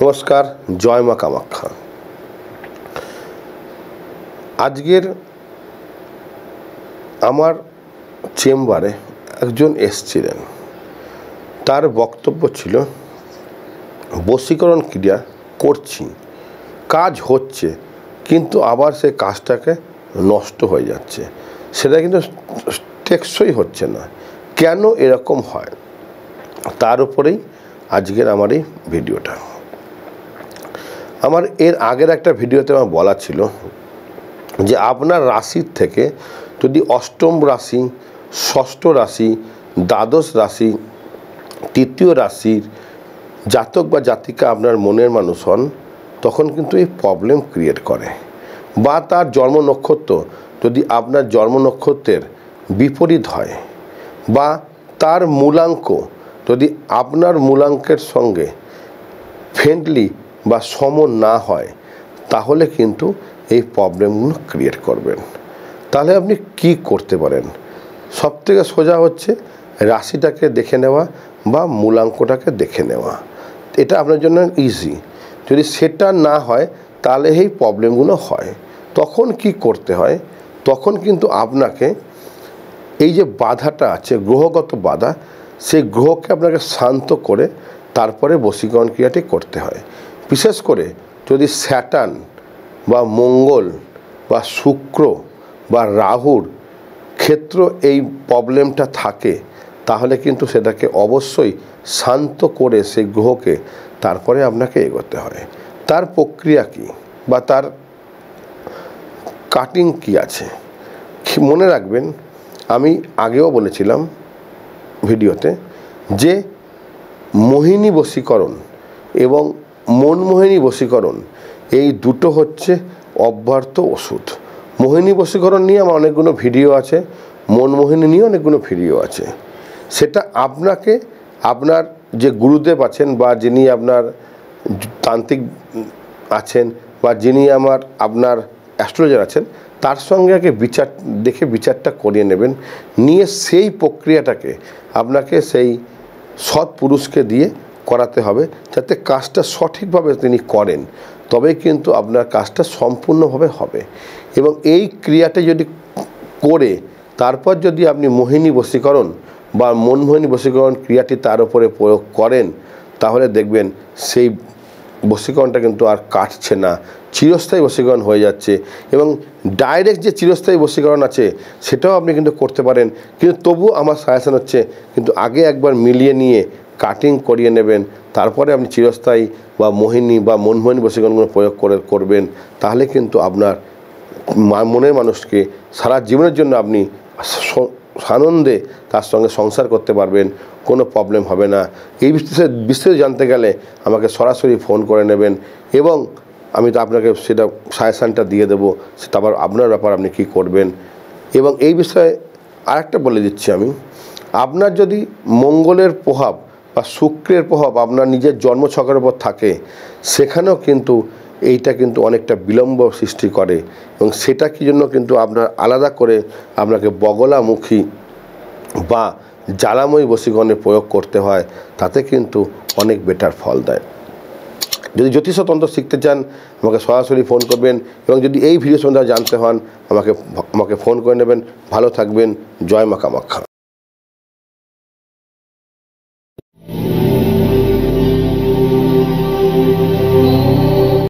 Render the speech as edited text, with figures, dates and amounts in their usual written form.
নমস্কার, জয় মা কামাখ্যা। আজকের আমার চেম্বারে একজন এসেছিলেন। তার বক্তব্য ছিল, বশীকরণ ক্রিয়া করছি, কাজ হচ্ছে, কিন্তু আবার সেই কাজটাকে নষ্ট হয়ে যাচ্ছে, সেটা কিন্তু টেকসই হচ্ছে না। কেন এরকম হয়, তার উপরেই আজকের আমার এই ভিডিওটা। আমার এর আগের একটা ভিডিওতে আমার বলা ছিল যে আপনার রাশির থেকে যদি অষ্টম রাশি, ষষ্ঠ রাশি, দ্বাদশ রাশি, তৃতীয় রাশির জাতক বা জাতিকা আপনার মনের মানুষ হন, তখন কিন্তু এই প্রবলেম ক্রিয়েট করে। বা তার জন্ম নক্ষত্র যদি আপনার জন্ম নক্ষত্রের বিপরীত হয়, বা তার মূলাঙ্ক যদি আপনার মূলাঙ্কের সঙ্গে ফ্রেন্ডলি বা সম না হয়, তাহলে কিন্তু এই প্রবলেমগুলো ক্রিয়েট করবেন। তাহলে আপনি কি করতে পারেন? সবথেকে সোজা হচ্ছে রাশিটাকে দেখে নেওয়া বা মূলাঙ্কটাকে দেখে নেওয়া। এটা আপনার জন্য ইজি। যদি সেটা না হয়, তাহলে এই প্রবলেমগুলো হয়। তখন কি করতে হয়? তখন কিন্তু আপনাকে এই যে বাধাটা আছে, গ্রহগত বাধা, সেই গ্রহকে আপনাকে শান্ত করে তারপরে বশীকরণ ক্রিয়াটি করতে হয়। বিশেষ করে যদি স্যাটার্ন বা মঙ্গল বা শুক্র বা রাহুর ক্ষেত্র এই প্রবলেমটা থাকে, তাহলে কিন্তু সেটাকে অবশ্যই শান্ত করে সেই গ্রহকে তারপরে আপনাকে এগোতে হয়। তার প্রক্রিয়া কী বা তার কাটিং কী আছে মনে রাখবেন। আমি আগেও বলেছিলাম ভিডিওতে যে মোহিনী বশীকরণ এবং মনমোহিনী বশীকরণ, এই দুটো হচ্ছে অব্যর্থ ওষুধ। মোহিনী বশীকরণ নিয়ে আমার অনেকগুলো ভিডিও আছে, মনমোহিনী নিয়ে অনেকগুলো ভিডিও আছে। সেটা আপনাকে আপনার যে গুরুদেব আছেন বা যিনি আপনার তান্ত্রিক আছেন বা যিনি আপনার অ্যাস্ট্রোলজার আছেন, তার সঙ্গে আগে বিচারটা করিয়ে নেবেন। নিয়ে সেই প্রক্রিয়াটাকে আপনাকে সেই সৎ পুরুষকে দিয়ে করাতে হবে, যাতে কাজটা সঠিকভাবে তিনি করেন। তবেই কিন্তু আপনার কাজটা সম্পূর্ণভাবে হবে। এবং এই ক্রিয়াটা যদি করে তারপর যদি আপনি মোহিনী বশীকরণ বা মনমোহিনী বশীকরণ ক্রিয়াটি তার উপরে প্রয়োগ করেন, তাহলে দেখবেন সেই বশীকরণটা কিন্তু আর কাটছে না, চিরস্থায়ী বশীকরণ হয়ে যাচ্ছে। এবং ডাইরেক্ট যে চিরস্থায়ী বশীকরণ আছে, সেটাও আপনি কিন্তু করতে পারেন। কিন্তু তবুও আমার সাজেশন হচ্ছে, কিন্তু আগে একবার মিলিয়ে নিয়ে কাটিং করিয়ে নেবেন, তারপরে আপনি চিরস্থায়ী বা মোহিনী বা মনমোহিনী বশীকরণগুলো প্রয়োগ করবেন। তাহলে কিন্তু আপনার মনের মানুষকে সারা জীবনের জন্য আপনি আনন্দে তার সঙ্গে সংসার করতে পারবেন, কোনো প্রবলেম হবে না। এই বিস্তারিত জানতে গেলে আমাকে সরাসরি ফোন করে নেবেন এবং আমি তো আপনাকে সেটা সাজেশানটা দিয়ে দেবো। সেটা আবার আপনার ব্যাপার, আপনি কী করবেন। এবং এই বিষয়ে আরেকটা বলে দিচ্ছি আমি, আপনার যদি মঙ্গলের প্রভাব বা শুক্রের প্রভাব আপনার নিজের জন্মছকের উপর থাকে, সেখানেও কিন্তু এইটা কিন্তু অনেকটা বিলম্ব সৃষ্টি করে। এবং সেটা কি জন্য কিন্তু আপনার আলাদা করে আপনাকে বগলামুখী বা জ্বালাময়ী বশীকরণে প্রয়োগ করতে হয়, তাতে কিন্তু অনেক বেটার ফল দেয়। যদি জ্যোতিষতন্ত্র শিখতে চান, আমাকে সরাসরি ফোন করবেন। এবং যদি এই ভিডিও সম্বন্ধে জানতে হন, আমাকে ফোন করে নেবেন। ভালো থাকবেন। জয় মা কামাখ্যা।